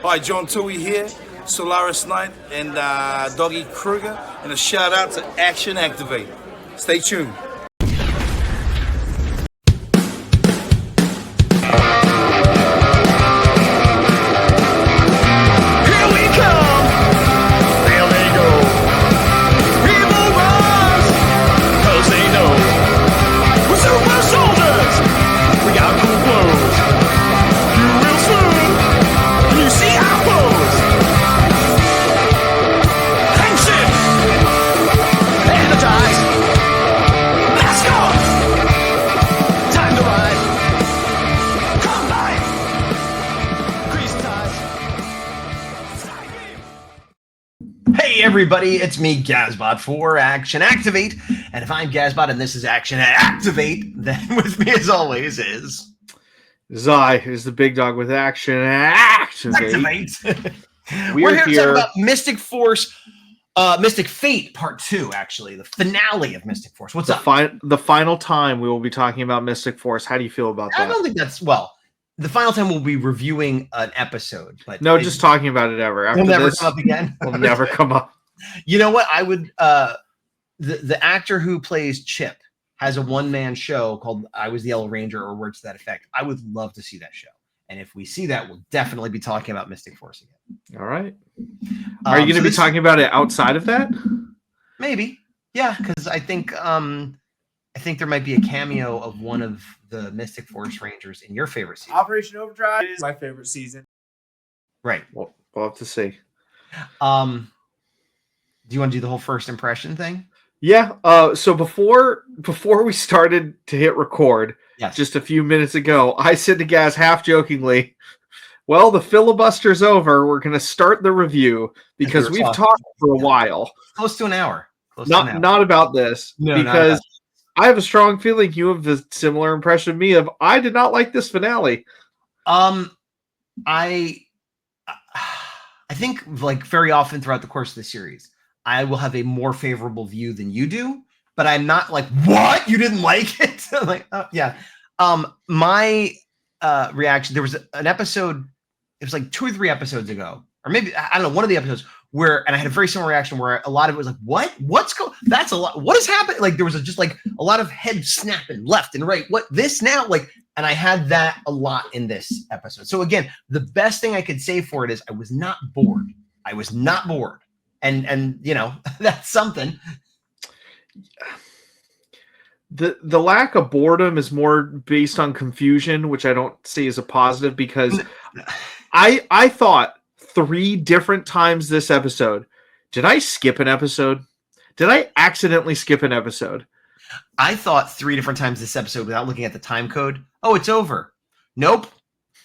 Hi, John Tui here, Solaris Knight and Doggy Kruger, and a shout out to Action Activate. Stay tuned. Everybody, it's me, Gazbot, for Action Activate. And if I'm Gazbot and this is Action Activate, then with me as always is... Zai is the big dog with Action Activate. We're here to talk about Mystic Force, Mystic Fate Part 2, actually. The finale of Mystic Force. What's up? The final time we will be talking about Mystic Force. How do you feel about that? I don't think that's... Well, the final time we'll be reviewing an episode. But no, just talking about it ever. After never come up again? Will never come up. You know what? I would the actor who plays Chip has a one-man show called I Was the Yellow Ranger or words to that effect. I would love to see that show. And if we see that, we'll definitely be talking about Mystic Force again. All right. Are you going to be talking about it outside of that? Maybe. Yeah, because I think there might be a cameo of one of the Mystic Force Rangers in your favorite season. Operation Overdrive is my favorite season. Right. We'll have to see. Do you want to do the whole first impression thing? Yeah. So before we started to hit record, just a few minutes ago, I said to Gaz half jokingly, well, the filibuster's over. We're going to start the review because we've talked for a while. Close to an hour. Not about this. No, because I have a strong feeling you have the similar impression of me of I did not like this finale. I think like very often throughout the course of the series, I will have a more favorable view than you do, but I'm not like, what? You didn't like it? I'm like, oh, yeah. My reaction, there was an episode, it was like 2 or 3 episodes ago, or maybe, I don't know, one of the episodes where, and I had a very similar reaction where a lot of it was like, what? That's a lot. What is happening? Like there was just like a lot of head snapping left and right. What this now? Like, and I had that a lot in this episode. So again, the best thing I could say for it is I was not bored. And you know, that's something. The lack of boredom is more based on confusion, which I don't see as a positive because I thought 3 different times this episode, did I skip an episode? Did I accidentally skip an episode? I thought 3 different times this episode without looking at the time code. Oh, it's over. Nope.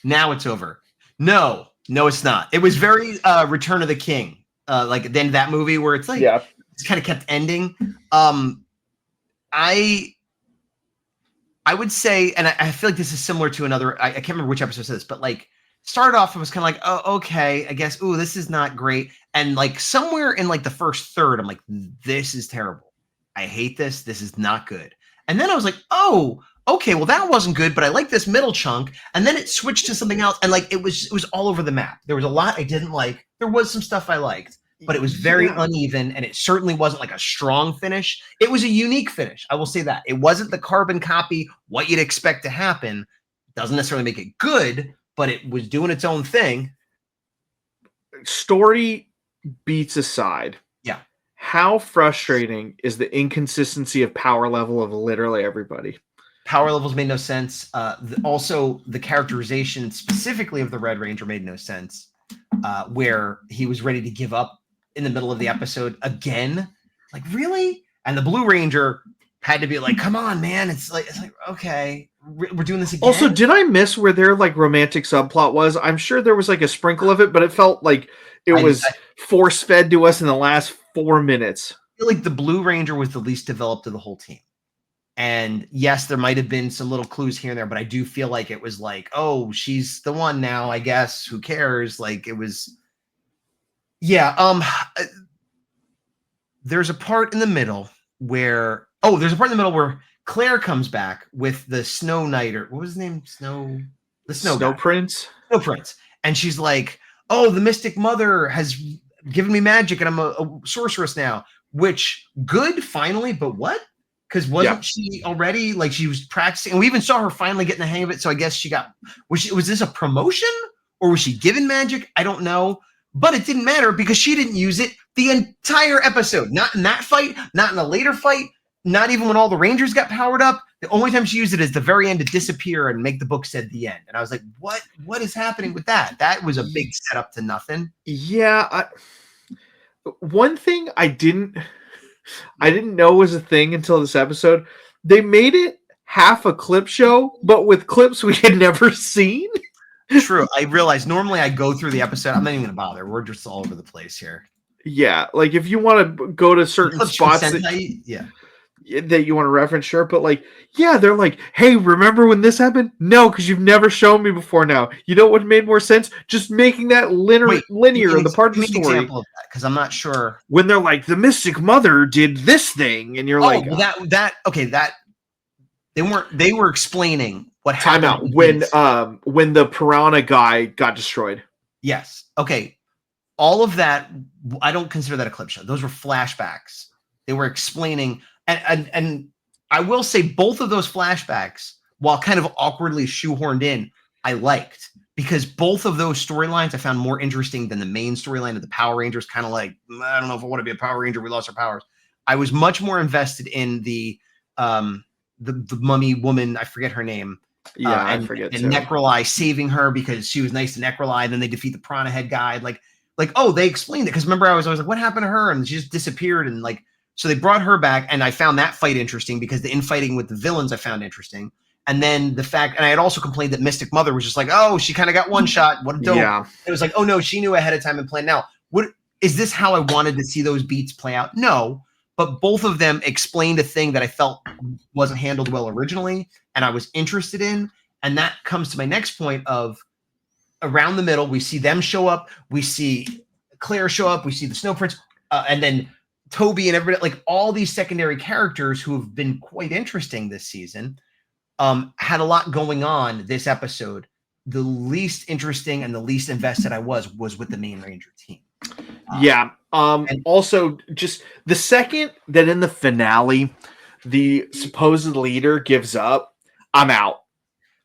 Now it's over. No, it's not. It was very Return of the King. Like at the end of that movie where it's like it's kind of kept ending. I would say, and I feel like this is similar to another. I can't remember which episode says this, but like started off, it was kind of like, oh, okay, I guess. Ooh, this is not great. And like somewhere in like the first third, I'm like, this is terrible. I hate this. This is not good. And then I was like, oh, okay, well that wasn't good, but I like this middle chunk. And then it switched to something else, and like it was all over the map. There was a lot I didn't like. There was some stuff I liked. But it was very uneven, and it certainly wasn't like a strong finish. It was a unique finish. I will say that. It wasn't the carbon copy, what you'd expect to happen. Doesn't necessarily make it good, but it was doing its own thing. Story beats aside. Yeah. How frustrating is the inconsistency of power level of literally everybody? Power levels made no sense. Also, the characterization specifically of the Red Ranger made no sense, where he was ready to give up in the middle of the episode again. Like, really? And the Blue Ranger had to be like, come on, man. It's like okay, we're doing this again. Also, did I miss where their like romantic subplot was? I'm sure there was like a sprinkle of it, but it felt like it was force fed to us in the last 4 minutes. I feel like the Blue Ranger was the least developed of the whole team. And yes, there might have been some little clues here and there, but I do feel like it was like, oh, she's the one now, I guess. Who cares? Like it was. Yeah. There's a part in the middle where Claire comes back with the Snow Knight, or what was his name? The Snow Prince. Snow Prince. And she's like, oh, the Mystic Mother has given me magic and I'm a sorceress now, which good finally, but what? Because wasn't she already like she was practicing? And we even saw her finally getting the hang of it. So I guess was this a promotion or was she given magic? I don't know. But it didn't matter because she didn't use it the entire episode. Not in that fight, not in a later fight, not even when all the Rangers got powered up. The only time she used it is the very end to disappear and make the book said the end. And I was like, what is happening with that? That was a big setup to nothing. Yeah. One thing I didn't know was a thing until this episode. They made it half a clip show, but with clips we had never seen. True. I realized normally I go through the episode. I'm not even going to bother. We're just all over the place here. Yeah. Like if you want to go to certain spots that you want to reference, sure. But like, yeah, they're like, hey, remember when this happened? No, because you've never shown me before now. You know what made more sense? Just making that linear in the part of the story. Example of that, because I'm not sure. When they're like, the Mystic Mother did this thing, and you're like, well, that they were explaining what happened. Time out. When the Piranha guy got destroyed. Yes. Okay. All of that, I don't consider that a clip show. Those were flashbacks. They were explaining, and I will say both of those flashbacks, while kind of awkwardly shoehorned in, I liked because both of those storylines I found more interesting than the main storyline of the Power Rangers. Kind of like, I don't know if I want to be a Power Ranger. We lost our powers. I was much more invested in the mummy woman. I forget her name. Yeah, I forget. And Necroli saving her because she was nice to Necroli. And then they defeat the Piranha Head guy. Like, oh, they explained it. Because remember, I was like, what happened to her? And she just disappeared. And like, so they brought her back. And I found that fight interesting because the infighting with the villains I found interesting. And then the fact, and I had also complained that Mystic Mother was just like, oh, she kind of got one shot. What a dope. Yeah. It was like, oh no, she knew ahead of time and planned. Now, is this how I wanted to see those beats play out? No. But both of them explained a thing that I felt wasn't handled well originally, and I was interested in. And that comes to my next point of around the middle, we see them show up, we see Claire show up, we see the Snow Prince, and then Toby and everybody, like all these secondary characters who have been quite interesting this season, had a lot going on this episode. The least interesting and the least invested I was with the main Ranger team. Yeah. And also, just the second that in the finale, the supposed leader gives up, I'm out.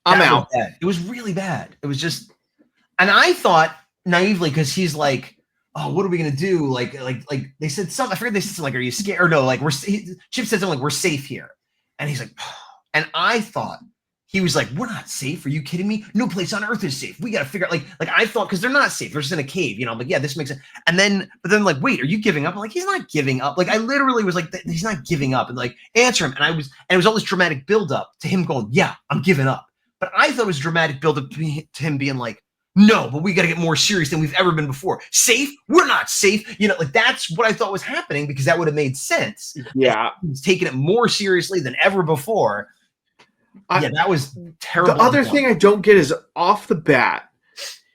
I'm out. It was really bad. It was just, and I thought naively because he's like, "Oh, what are we gonna do?" Like they said something. I forget they said something like, "Are you scared?" Or no, like Chip said something like, "We're safe here," and he's like, and I thought he was like, "We're not safe. Are you kidding me? No place on Earth is safe. We got to figure out." Like I thought because they're not safe. They're just in a cave. You know, I'm like, yeah, this makes sense. And then, but then like, wait, are you giving up? I'm like, he's not giving up. Like I literally was like, he's not giving up. And like, answer him. And it was all this dramatic buildup to him going, yeah, I'm giving up. But I thought it was dramatic buildup to him being like, no, but we got to get more serious than we've ever been before. Safe? We're not safe. You know, like that's what I thought was happening because that would have made sense. Yeah. He's taking it more seriously than ever before. Yeah, that was terrible. The other thing I don't get is off the bat,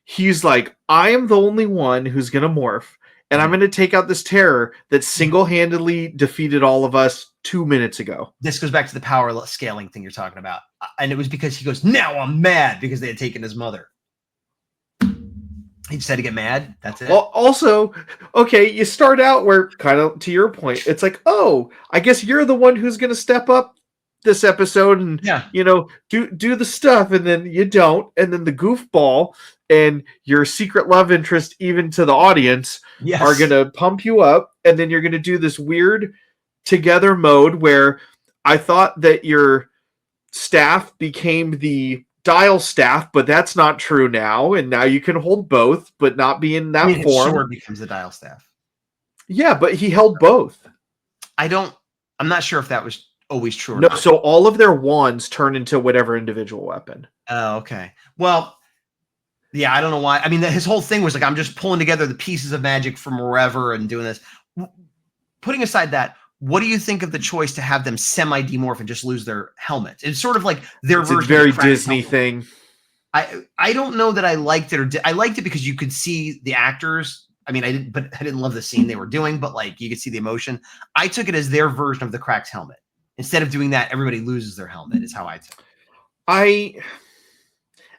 he's like, I am the only one who's going to morph, and I'm going to take out this terror that single-handedly defeated all of us 2 minutes ago. This goes back to the power scaling thing you're talking about. And it was because he goes, now I'm mad because they had taken his mother. He just had to get mad. That's it. Well, also, okay, you start out where, kind of to your point, it's like, oh, I guess you're the one who's going to step up this episode and you know do the stuff, and then you don't, and then the goofball and your secret love interest, even to the audience, are gonna pump you up, and then you're gonna do this weird together mode where I thought that your staff became the dial staff, but that's not true now, and now you can hold both but not be in that form. Sword becomes the dial staff. Yeah, but he held both. I'm not sure if that was always true. No, so all of their wands turn into whatever individual weapon. Oh, okay. Well, yeah, I don't know why. I mean, his whole thing was like, I'm just pulling together the pieces of magic from wherever and doing this. Putting aside that, what do you think of the choice to have them semi-demorph and just lose their helmets? It's sort of like their version. It's a very Disney thing. I don't know that I liked it, I liked it because you could see the actors. I mean, I didn't love the scene they were doing, but like you could see the emotion. I took it as their version of the cracked helmet. Instead of doing that, everybody loses their helmet, is how I took it.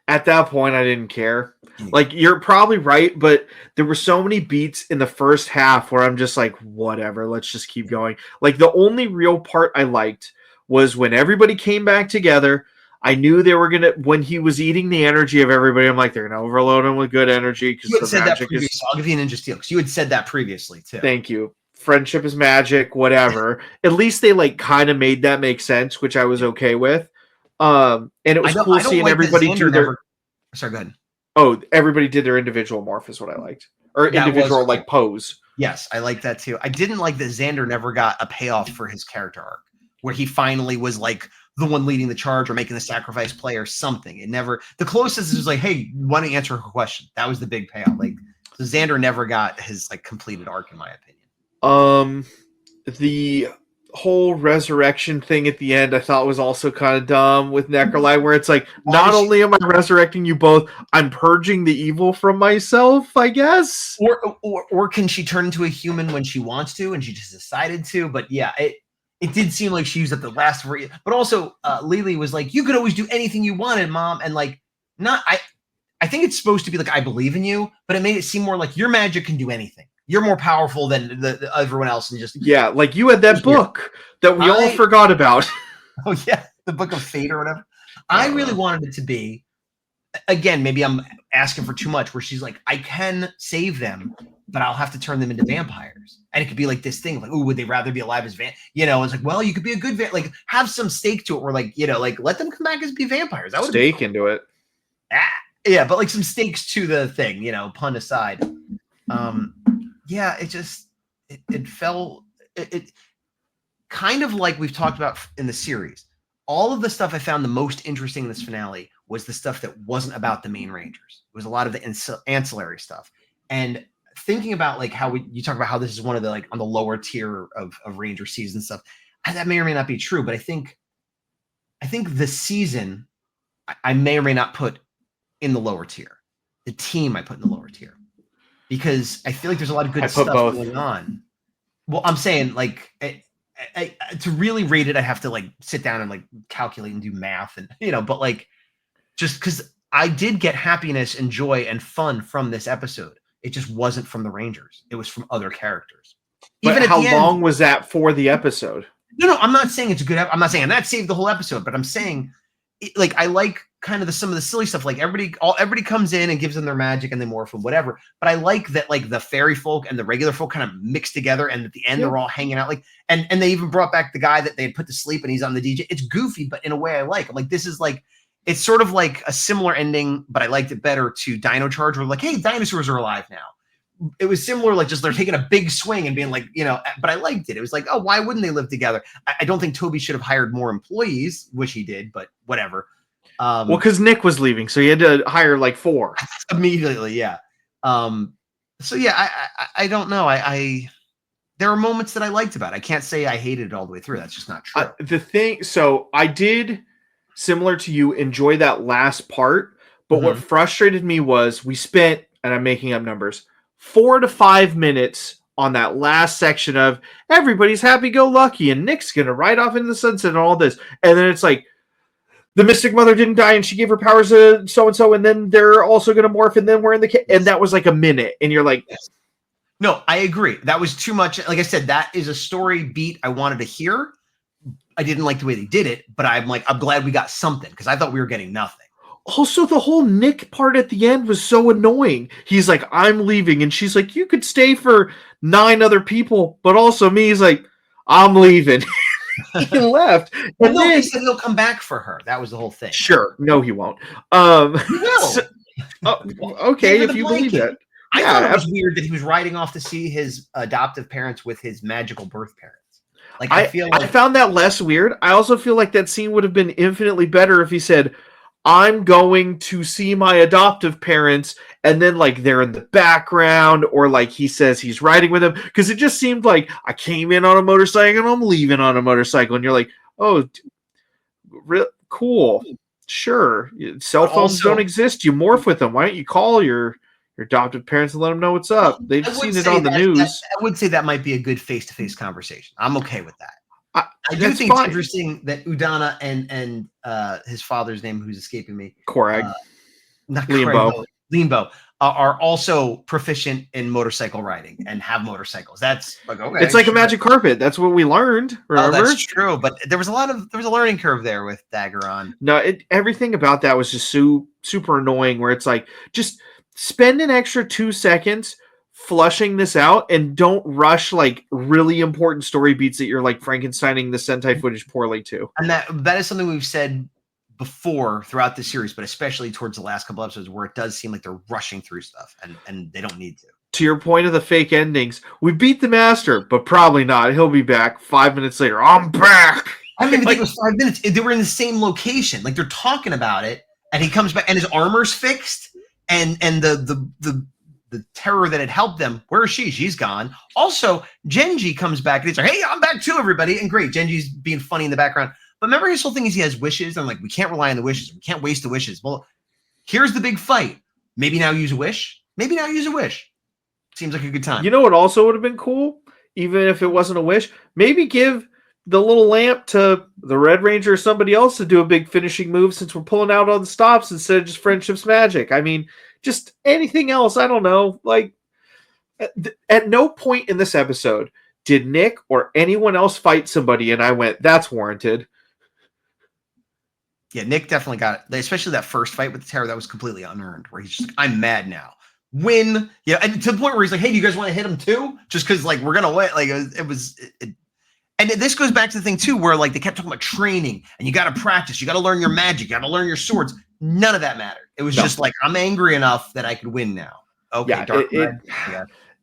At that point, I didn't care. Like, you're probably right, but there were so many beats in the first half where I'm just like, whatever, let's just keep going. Like, the only real part I liked was when everybody came back together. I knew they were going to, when he was eating the energy of everybody, I'm like, they're going to overload him with good energy. You had the said that magic previously. is. I'll give you a ninja steal because you had said that previously too. Thank you. Friendship is magic, whatever. At least they like kind of made that make sense, which I was okay with. And it was cool seeing everybody do their. Sorry, go ahead. Oh, everybody did their individual morph is what I liked, or individual like pose. Yes, I like that too. I didn't like that Xander never got a payoff for his character arc, where he finally was like the one leading the charge or making the sacrifice play or something. It never. The closest is like, hey, why don't you answer her question? That was the big payoff. Like, so Xander never got his like completed arc, in my opinion. The whole resurrection thing at the end I thought was also kind of dumb with Necrolite, where it's like, not only am I resurrecting you both, I'm purging the evil from myself, I guess. Or can she turn into a human when she wants to and she just decided to? But yeah, it did seem like she used up the last of her. But also Lily was like, you could always do anything you wanted, Mom. And like, I think it's supposed to be like, I believe in you, but it made it seem more like your magic can do anything. You're more powerful than the everyone else, and just like you had that book that we all forgot about. Oh yeah, the Book of Fate or whatever. I really wanted it to be, again, maybe I'm asking for too much, where she's like, I can save them, but I'll have to turn them into vampires, and it could be like this thing, like, oh, would they rather be alive as it's like, well, you could be a good like have some stake to it, where like like let them come back as be vampires. That would stake into it. Yeah, but like some stakes to the thing, pun aside. Yeah, it fell kind of like we've talked about in the series. All of the stuff I found the most interesting in this finale was the stuff that wasn't about the main Rangers. It was a lot of the ancillary stuff. And thinking about like how you talk about how this is one of the like on the lower tier of Ranger season stuff, that may or may not be true, but I think the season I may or may not put in the lower tier. The team I put in the lower tier. Because I feel like there's a lot of good stuff going on. Well, I'm saying like to really rate it, I have to like sit down and like calculate and do math and but like just because I did get happiness and joy and fun from this episode. It just wasn't from the Rangers. It was from other characters. But even how long was that for the episode? No, I'm not saying it's a good. I'm not saying that saved the whole episode, but I'm saying like I like kind of some of the silly stuff, like everybody comes in and gives them their magic and they morph and whatever. But I like that like the fairy folk and the regular folk kind of mix together, and at the end they're all hanging out. Like and they even brought back the guy that they had put to sleep and he's on the DJ. It's goofy, but in a way I like. I'm like, this is like, it's sort of like a similar ending, but I liked it better to Dino Charge, where like, hey, dinosaurs are alive now. It was similar, like just they're taking a big swing and being like, but I liked it. It was like, oh, why wouldn't they live together? I don't think Toby should have hired more employees, which he did, but whatever. Well, because Nick was leaving, so he had to hire like 4 immediately. Yeah. So yeah, I don't know. There are moments that I liked about it. I can't say I hated it all the way through. That's just not true. So I did, similar to you, enjoy that last part. But what frustrated me was we spent, and I'm making up numbers, 4 to 5 minutes on that last section of everybody's happy-go-lucky and Nick's gonna ride off into the sunset and all this, and then it's like, the Mystic Mother didn't die, and she gave her powers to so-and-so, and then they're also going to morph, and then we're in the... And that was like a minute, and you're like... No, I agree. That was too much. Like I said, that is a story beat I wanted to hear. I didn't like the way they did it, but I'm glad we got something, because I thought we were getting nothing. Also, the whole Nick part at the end was so annoying. He's like, I'm leaving, and she's like, you could stay for 9 other people, but also me. He's like, I'm leaving. He left. And then he said he'll come back for her. That was the whole thing. Sure. No, he won't. He will. Okay, if you believe that. I thought it was weird that he was riding off to see his adoptive parents with his magical birth parents. Like I found that less weird. I also feel like that scene would have been infinitely better if he said, I'm going to see my adoptive parents, and then like they're in the background, or like he says he's riding with them, because it just seemed like I came in on a motorcycle and I'm leaving on a motorcycle, and you're like, oh, cool, sure. Cell phones don't exist. You morph with them. Why don't you call your adoptive parents and let them know what's up? They've seen it on the news. I would say that might be a good face-to-face conversation. I'm okay with that. I do think it's interesting that Udana and his father's name, who's escaping me, Korag. not Liambo. Liambo are also proficient in motorcycle riding and have motorcycles. That's like, okay, It's like sure. a magic carpet. That's what we learned. Remember? Oh, that's true. But there was a learning curve there with Daggeron. No, everything about that was just super annoying. Where it's like, just spend an extra 2 seconds flushing this out, and don't rush like really important story beats that you're like Frankensteining the Sentai footage poorly to. And that is something we've said before throughout the series, but especially towards the last couple episodes, where it does seem like they're rushing through stuff, and they don't need to. To your point of the fake endings, we beat the master, but probably not. He'll be back 5 minutes later. I'm back. I don't even think it was 5 minutes. They were in the same location. Like, they're talking about it, and he comes back, and his armor's fixed, and the terror that had helped them, where is she? She's gone. Also, Genji comes back, and he's like, hey, I'm back too, everybody. And great, Genji's being funny in the background. But remember, his whole thing is he has wishes. I'm like, we can't rely on the wishes. We can't waste the wishes. Well, here's the big fight. Maybe now use a wish. Maybe now use a wish. Seems like a good time. You know what also would have been cool, even if it wasn't a wish? Maybe give the little lamp to the Red Ranger or somebody else to do a big finishing move, since we're pulling out all the stops instead of just Friendship's Magic. I mean, just anything else. I don't know. Like, at no point in this episode did Nick or anyone else fight somebody and I went, that's warranted. Yeah, Nick definitely got it. Especially that first fight with the Terror, that was completely unearned, where he's just like, I'm mad now. Win. Yeah, and to the point where he's like, hey, do you guys want to hit him too? Just because, like, we're going to win. Like, and this goes back to the thing, too, where, like, they kept talking about training, and you got to practice. You got to learn your magic. You got to learn your swords. None of that mattered. It was just like, I'm angry enough that I could win now. Okay, yeah,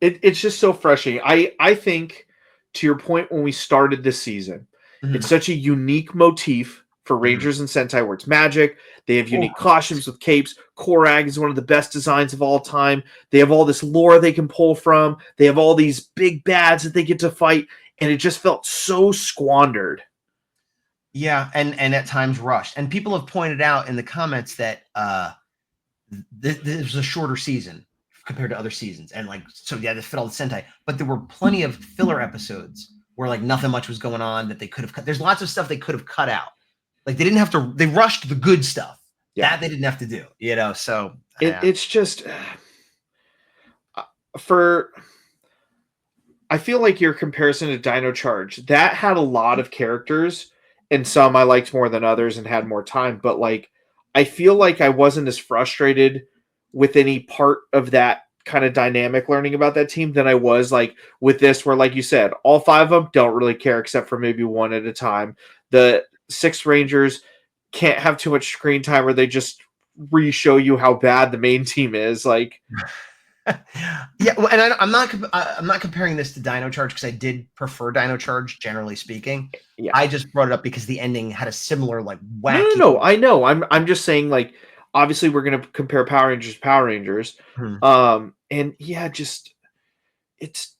it's just so frustrating. I think, to your point, when we started this season, it's such a unique motif for Rangers and Sentai, where it's magic. They have unique costumes with capes. Korag is one of the best designs of all time. They have all this lore they can pull from. They have all these big bads that they get to fight, and it just felt so squandered. Yeah, and at times rushed. And people have pointed out in the comments that this was a shorter season compared to other seasons. And, like, so yeah, they fit all the Sentai. But there were plenty of filler episodes where, like, nothing much was going on that they could have cut. There's lots of stuff they could have cut out. Like, they didn't have to, they rushed the good stuff. Yeah. That they didn't have to do, you know? So it's just, I feel like your comparison to Dino Charge, that had a lot of characters, and some I liked more than others and had more time. But, like, I feel like I wasn't as frustrated with any part of that kind of dynamic learning about that team than I was, like, with this, where, like you said, all 5 of them don't really care except for maybe one at a time. The 6 Rangers can't have too much screen time, or they just re-show you how bad the main team is. Like, yeah, well, and I'm not comparing this to Dino Charge, because I did prefer Dino Charge, generally speaking. Yeah. I just brought it up because the ending had a similar, like, wacky. No, I know. I'm just saying, like, obviously we're gonna compare Power Rangers. And yeah, just, it's,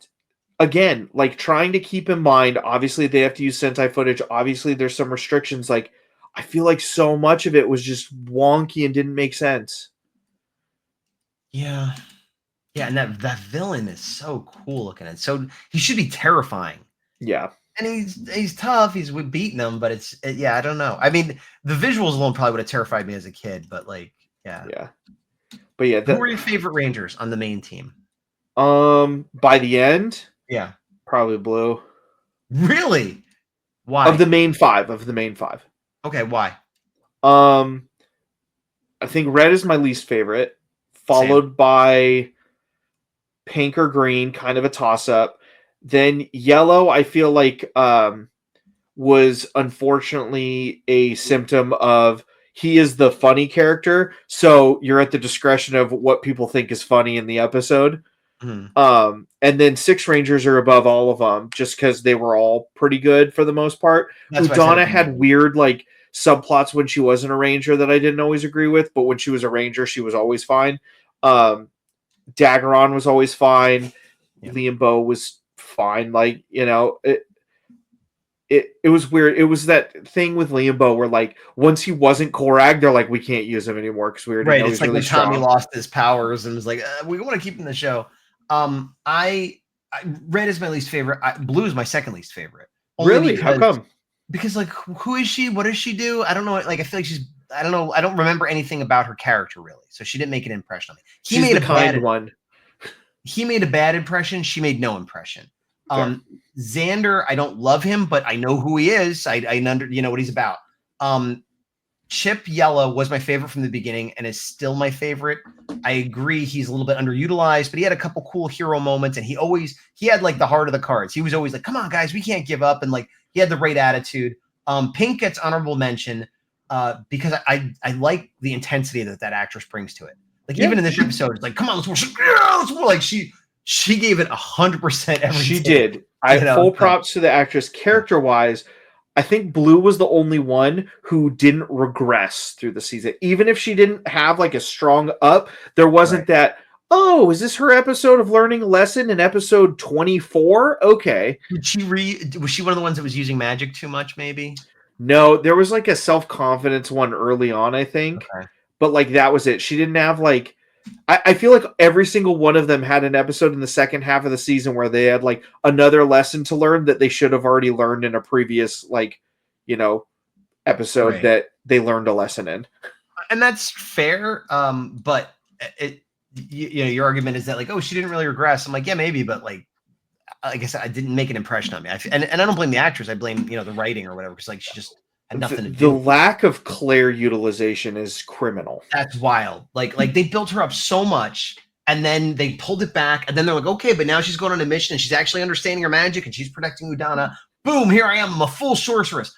again, like, trying to keep in mind, obviously they have to use Sentai footage. Obviously there's some restrictions. Like, I feel like so much of it was just wonky and didn't make sense. Yeah. Yeah, and that villain is so cool looking, and so he should be terrifying. Yeah. And he's tough. He's beating them, but yeah, I don't know. I mean, the visuals alone probably would have terrified me as a kid, but, like, yeah. Yeah. But yeah, who were your favorite Rangers on the main team? By the end, Yeah. probably Blue. Really? Why? Of the main five. Okay, why? I think Red is my least favorite, followed by Pink or Green, kind of a toss-up. Then Yellow, I feel like, was unfortunately a symptom of, he is the funny character, so you're at the discretion of what people think is funny in the episode. And then 6 Rangers are above all of them, just because they were all pretty good for the most part. Udana had weird, like, subplots when she wasn't a Ranger that I didn't always agree with, but when she was a Ranger, she was always fine. Daggeron was always fine. Yeah. Liambo was fine. Like, you know, it was weird. It was that thing with Liambo where, like, once he wasn't Korag, they're like, we can't use him anymore because we already know he's like really when Tommy strong. lost his powers and was like, we want to keep him in the show. I Red is my least favorite. Blue is my second least favorite. Really? How come? Because, like, who is she? What does she do? I don't know. Like, I feel like she's I don't know. I don't remember anything about her character really, so she didn't make an impression on me. She's the kind one. He made a bad impression. She made no impression. Xander, I don't love him, but I know who he is. I know what he's about. Chip Yella was my favorite from the beginning and is still my favorite. I agree he's a little bit underutilized, but he had a couple cool hero moments, and he had like the heart of the cards. He was always like, come on, guys, we can't give up. And like he had the right attitude. Pink gets honorable mention because I like the intensity that actress brings to it. Like even in this episode, it's like, come on, let's work. Yeah, let's work. Like she gave it 100% every She day. did. Full props to the actress. Character-wise, I think Blue was the only one who didn't regress through the season. Even if she didn't have like a strong up, there wasn't that, oh, is this her episode of learning a lesson in episode 24? Okay. Was she one of the ones that was using magic too much, maybe? No, there was like a self-confidence one early on, I think. Okay. But like that was it. She didn't have like I feel like every single one of them had an episode in the second half of the season where they had like another lesson to learn that they should have already learned in a previous episode that they learned a lesson in. And that's fair. But your argument is that like, oh, she didn't really regress. I'm like, yeah, maybe, but like I said, I didn't make an impression on me. And I don't blame the actress. I blame the writing or whatever, because like she just had nothing to do. The lack of Claire utilization is criminal. That's wild. Like they built her up so much, and then they pulled it back, and then they're like, okay, but now she's going on a mission, and she's actually understanding her magic, and she's protecting Udana. Boom! Here I am. I'm a full sorceress.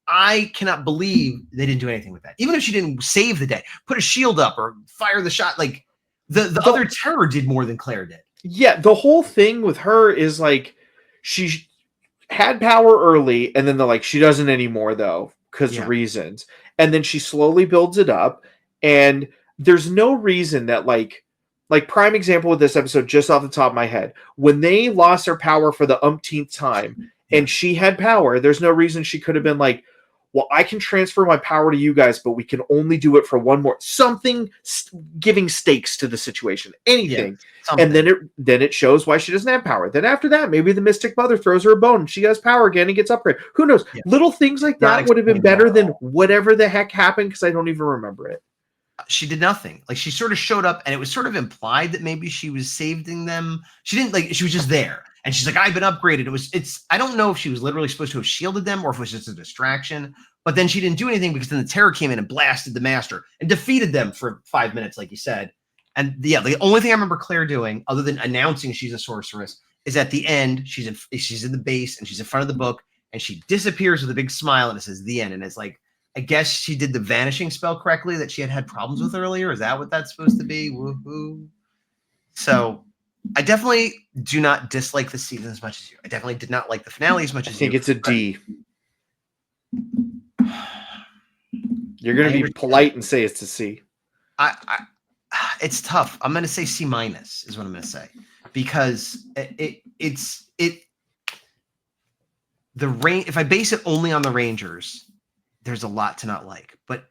I cannot believe they didn't do anything with that. Even if she didn't save the day, put a shield up or fire the shot, like the other terror did more than Claire did. Yeah, the whole thing with her is like she had power early, and then they're like, she doesn't anymore though, because reasons. And then she slowly builds it up, and there's no reason that like prime example with this episode, just off the top of my head, when they lost their power for the umpteenth time, and she had power, there's no reason she could have been like, well, I can transfer my power to you guys, but we can only do it for one more. Something giving stakes to the situation. Anything. Yeah, and then it shows why she doesn't have power. Then after that, maybe the Mystic Mother throws her a bone and she has power again and gets upgraded. Who knows? Yeah. Little things like that would have been better than whatever the heck happened, because I don't even remember it. She did nothing. Like she sort of showed up, and it was sort of implied that maybe she was saving them. She didn't she was just there. And she's like, I've been upgraded. I don't know if she was literally supposed to have shielded them or if it was just a distraction, but then she didn't do anything because then the terror came in and blasted the master and defeated them for 5 minutes, like you said. And the only thing I remember Claire doing, other than announcing she's a sorceress, is at the end, she's in the base and she's in front of the book and she disappears with a big smile and it says the end. And it's like, I guess she did the vanishing spell correctly that she had problems with earlier. Is that what that's supposed to be? Woohoo. So I definitely do not dislike the season as much as you. I definitely did not like the finale as much as you. I think it's a D. You're going to be polite and say it's a C. It's tough. I'm going to say C- is what I'm going to say, because if I base it only on the Rangers, there's a lot to not like. But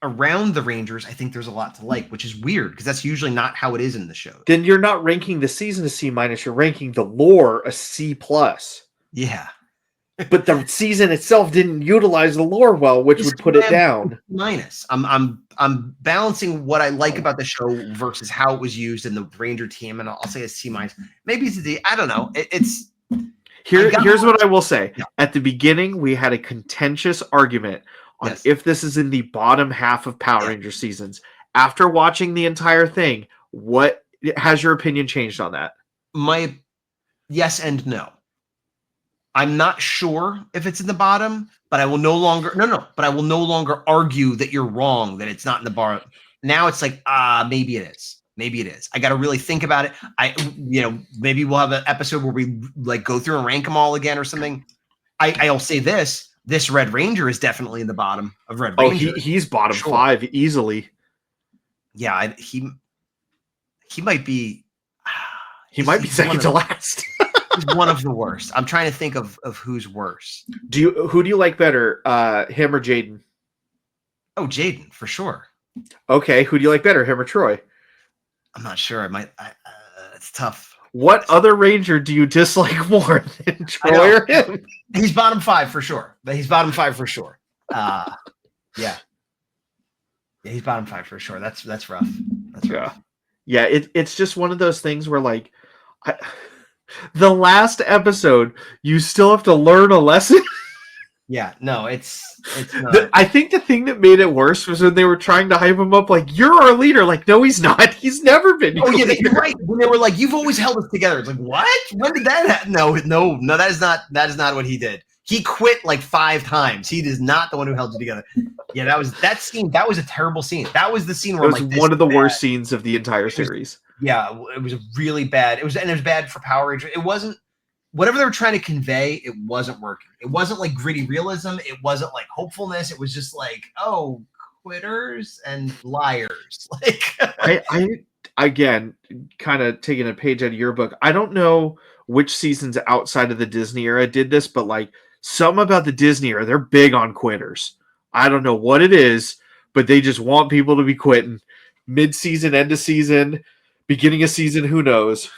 around the Rangers, I think there's a lot to like, which is weird because that's usually not how it is in the show. Then you're not ranking the season a C-, you're ranking the lore a C+. Yeah. But the season itself didn't utilize the lore well, which would put it down. Minus. I'm balancing what I like about the show versus how it was used in the Ranger team, and I'll say a C-. Maybe it's a D. I don't know. Here's what I will say. Yeah. At the beginning, we had a contentious argument on if this is in the bottom half of Power Ranger seasons. After watching the entire thing, what has your opinion changed on that? My yes and no. I'm not sure if it's in the bottom, but I will no longer but I will no longer argue that you're wrong, that it's not in the bottom. Now it's like, maybe it is. Maybe it is. I got to really think about it. Maybe we'll have an episode where we like go through and rank them all again or something. I'll say this Red Ranger is definitely in the bottom of Red Ranger. Oh, he's bottom 5 easily. Yeah, he might be. He might be second to last. He's one of the worst. I'm trying to think of who's worse. Who do you like better, him or Jaden? Oh, Jaden for sure. Okay, who do you like better, him or Troy? I'm not sure. It's tough. What other Ranger do you dislike more than Troy or him? He's bottom 5 for sure. Yeah. Yeah, he's bottom 5 for sure. That's rough. That's rough. Yeah. It's just one of those things where like, the last episode, you still have to learn a lesson. Yeah, no, it's not. I think the thing that made it worse was when they were trying to hype him up, like, you're our leader. Like, no, he's not. He's never been. Oh yeah, you're right. When they were like, "You've always held us together." It's like, what? When did that happen? No. That is not what he did. He quit like 5 times. He is not the one who held you together. Yeah, that scene. That was a terrible scene. That was the scene where it was like, one of the worst scenes of the entire series. Yeah, it was really bad. It was bad for Power Rangers. It wasn't whatever they were trying to convey. It wasn't working. It wasn't like gritty realism. It wasn't like hopefulness. It was just like, oh, quitters and liars. Like I again, kind of taking a page out of your book. I don't know which seasons outside of the Disney era did this, but like some about the Disney era, they're big on quitters. I don't know what it is, but they just want people to be quitting mid-season, end of season, beginning of season. Who knows?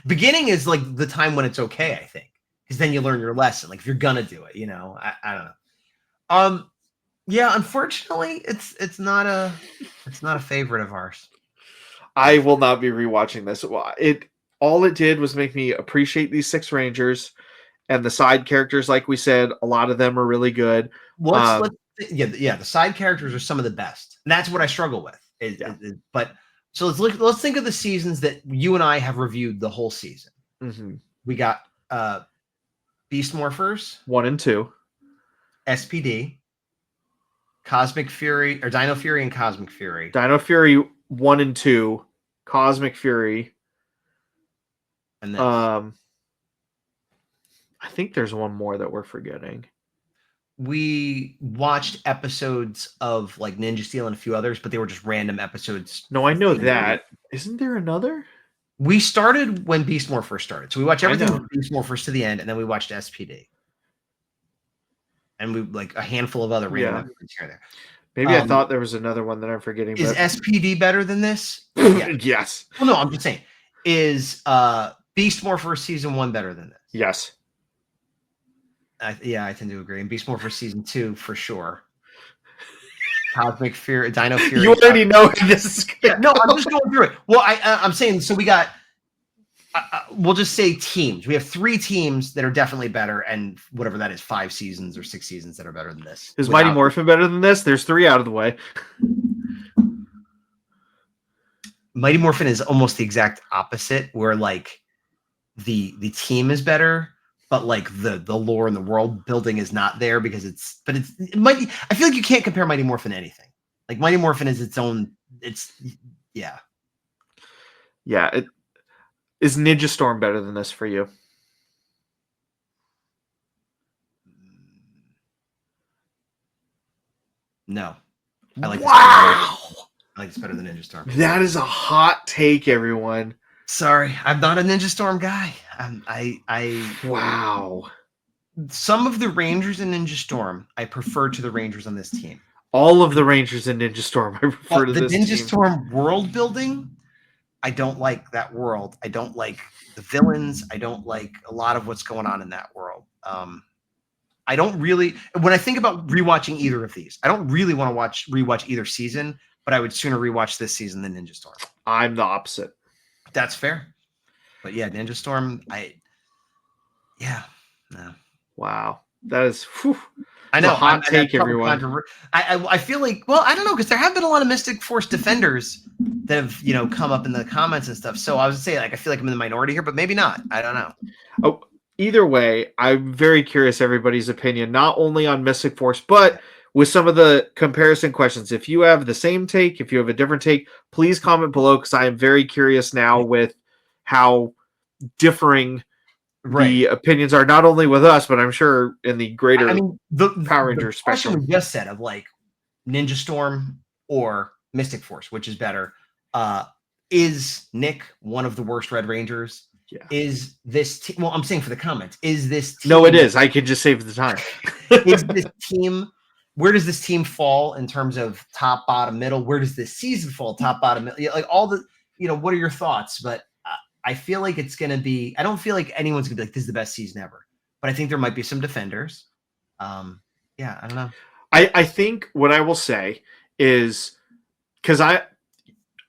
Beginning is like the time when it's okay, I think, because then you learn your lesson. Like if you're gonna do it, I don't know. Yeah, unfortunately, it's not a favorite of ours. I will not be rewatching this. All it did was make me appreciate these 6 Rangers and the side characters. Like we said, a lot of them are really good. The side characters are some of the best, and that's what I struggle with. But so let's think of the seasons that you and I have reviewed the whole season. Mm-hmm. We got Beast Morphers 1 and 2, SPD, Cosmic Fury, or Dino Fury and Cosmic Fury. Dino Fury 1 and 2, Cosmic Fury, and then I think there's one more that we're forgetting. We watched episodes of like Ninja Steel and a few others, but they were just random episodes. No, I know that. Isn't there another? We started when Beast Morph first started. So we watched everything from Beast Morph first to the end, and then we watched SPD. And we like a handful of other random episodes here and there. Maybe I thought there was another one that I'm forgetting. Is SPD better than this? Yeah. Yes. Well, no, I'm just saying. Is Beast Morpher season 1 better than this? Yes. I tend to agree. And Beast Morpher season 2 for sure. Cosmic Fury, Dino Fury. You already know this is good. No, I'm just going through it. Well, I'm saying, so we got, we'll just say teams. We have 3 teams that are definitely better, and whatever that is, 5 seasons or 6 seasons that are better than this. Is Mighty Morphin better than this? There's 3 out of the way. Mighty Morphin is almost the exact opposite, where like the team is better, but like the lore and the world building is not there because it might be. I feel like you can't compare Mighty Morphin to anything. Like Mighty Morphin is its own. Yeah. Is Ninja Storm better than this for you? No. I like this better than Ninja Storm. That is a hot take, everyone. Sorry, I'm not a Ninja Storm guy. Wow. Some of the Rangers in Ninja Storm I prefer to the Rangers on this team. All of the Rangers in Ninja Storm I prefer to this team. The Ninja Storm world building, I don't like that world. I don't like the villains. I don't like a lot of what's going on in that world. I don't really, when I think about rewatching either of these, I don't really want to rewatch either season, but I would sooner rewatch this season than Ninja Storm. I'm the opposite. That's fair. But yeah, Ninja Storm, no. Wow. That is, whew, I know. A hot take, everyone. I feel like, well, I don't know, because there have been a lot of Mystic Force defenders that have, come up in the comments and stuff. So I was saying, like, I feel like I'm in the minority here, but maybe not. I don't know. Oh, either way, I'm very curious everybody's opinion, not only on Mystic Force, but with some of the comparison questions. If you have the same take, if you have a different take, please comment below, because I am very curious now with how differing the opinions are, not only with us, but I'm sure in the greater the Power Rangers spectrum. spectrum. We just said of like Ninja Storm or Mystic Force, which is better. Is Nick one of the worst Red Rangers? Yeah. Is this well, I'm saying for the comments, is this team, no, it is. I can just save the time. Is this team, where does this team fall in terms of top, bottom, middle? Where does this season fall, top, bottom, middle? Like all the, what are your thoughts? But I feel like it's going to be, I don't feel like anyone's going to be like, this is the best season ever. But I think there might be some defenders. I don't know. I think what I will say is because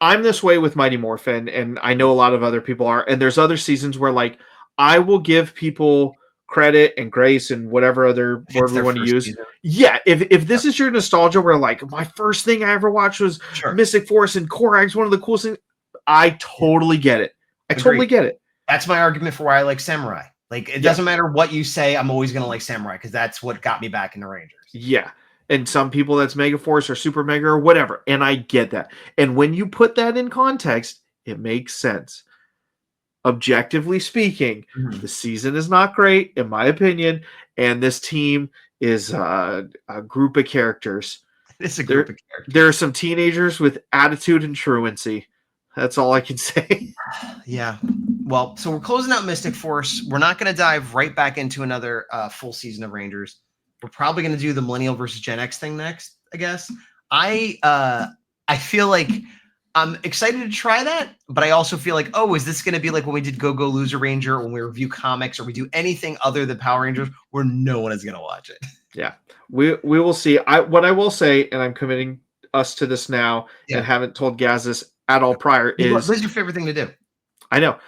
I'm this way with Mighty Morphin, and I know a lot of other people are. And there's other seasons where like I will give people credit and grace and whatever other word we want to use. Season. Yeah, if this is your nostalgia, where like my first thing I ever watched was Mystic Force and Korag's one of the coolest things. I totally get it. I totally get it. That's my argument for why I like Samurai. Like, it doesn't matter what you say, I'm always going to like Samurai because that's what got me back into Rangers. Yeah. And some people that's Mega Force or Super Mega or whatever. And I get that. And when you put that in context, it makes sense. Objectively speaking, the season is not great, in my opinion. And this team is a group of characters. It's a group of characters. There are some teenagers with attitude and truancy. That's all I can say. Yeah. Well, so we're closing out Mystic Force. We're not going to dive right back into another full season of Rangers. We're probably going to do the Millennial versus Gen X thing next, I guess. I feel like I'm excited to try that, but I also feel like, oh, is this going to be like when we did Go Go Loser Ranger, or when we review comics, or we do anything other than Power Rangers, where no one is going to watch it? Yeah, we will see. What I will say, and I'm committing us to this now, and haven't told Gaz this at all prior, is what's your favorite thing to do? I know.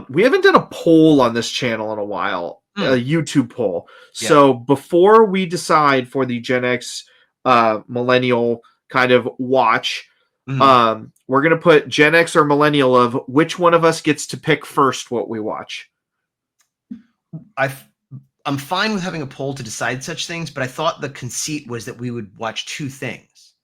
We haven't done a poll on this channel in a while, a YouTube poll. Yeah. So before we decide for the Gen X Millennial kind of watch, we're going to put Gen X or Millennial of which one of us gets to pick first what we watch. I'm fine with having a poll to decide such things, but I thought the conceit was that we would watch two things.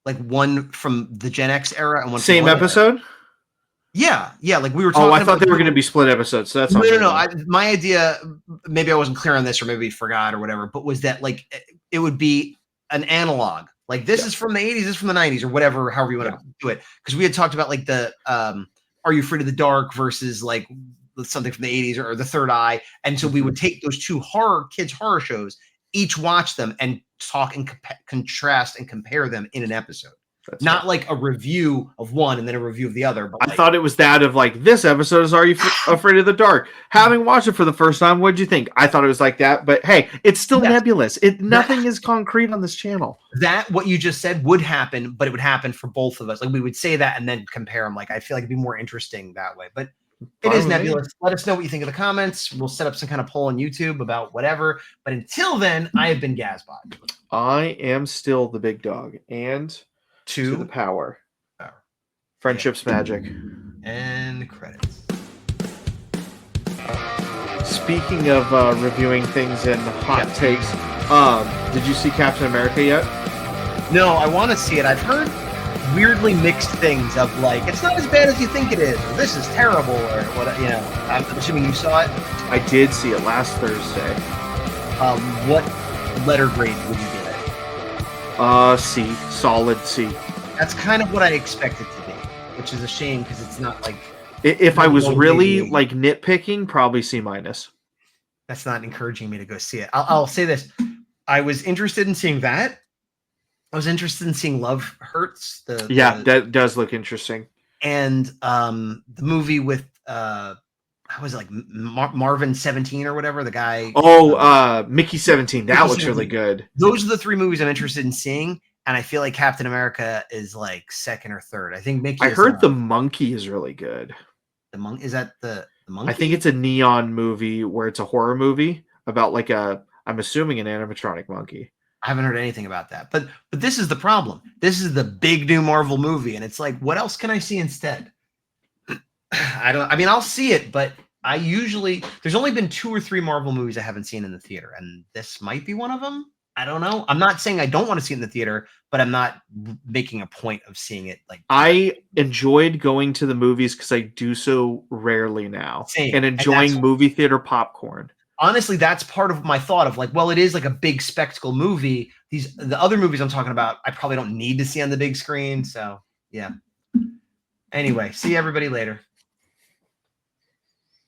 Like one from the Gen X era and one from same episode? Era. Yeah, like we were talking about... I thought they were going to be split episodes, so that's... No. My idea, maybe I wasn't clear on this, or maybe forgot or whatever, but was that like it would be an analog. Like this is from the 80s, this is from the 90s, or whatever, however you want to do it. Because we had talked about like the Are You Afraid of the Dark versus like something from the 80s or The Third Eye. And so we would take those two kids' horror shows, each watch them and talk and contrast and compare them in an episode. That's not like a review of one and then a review of the other. But I thought it was that of like, this episode is Are You Afraid of the Dark? Having watched it for the first time, what'd you think? I thought it was like that, but hey, it's still nebulous. Nothing is concrete on this channel. That, what you just said, would happen, but it would happen for both of us. Like we would say that and then compare them. Like I feel like it'd be more interesting that way. But it is nebulous. Let us know what you think in the comments. We'll set up some kind of poll on YouTube about whatever. But until then, I have been Gazbot. I am still the big dog. And... To the power. Friendship's magic. And credits. Speaking of reviewing things and hot takes, did you see Captain America yet? No, I want to see it. I've heard weirdly mixed things of like, it's not as bad as you think it is, or this is terrible, or what, you know. I'm assuming you saw it? I did see it last Thursday. What letter grade would you give it? C. Solid C. That's kind of what I expected to be, which is a shame because it's not like... If I was really like nitpicking, probably C-. That's not encouraging me to go see it. I'll say this. I was interested in seeing that. I was interested in seeing Love Hurts. That does look interesting. And the movie with... how was it, like Marvin 17 or whatever, the guy? Mickey 17. That looks really good. Those are the three movies I'm interested in seeing, and I feel like Captain America is like second or third. I think Mickey. I heard The Monkey is really good. The Monkey, is that the Monkey? I think it's a neon movie where it's a horror movie about like I'm assuming an animatronic monkey. I haven't heard anything about that, but this is the problem. This is the big new Marvel movie, and it's like, what else can I see instead? I'll see it, but there's only been 2 or 3 Marvel movies I haven't seen in the theater, and this might be one of them. I don't know. I'm not saying I don't want to see it in the theater, but I'm not making a point of seeing it. Like, I enjoyed going to the movies because I do so rarely now. Same. And enjoying movie theater popcorn. Honestly, that's part of my thought of like, well, it is like a big spectacle movie. The other movies I'm talking about, I probably don't need to see on the big screen. So yeah. Anyway, see everybody later.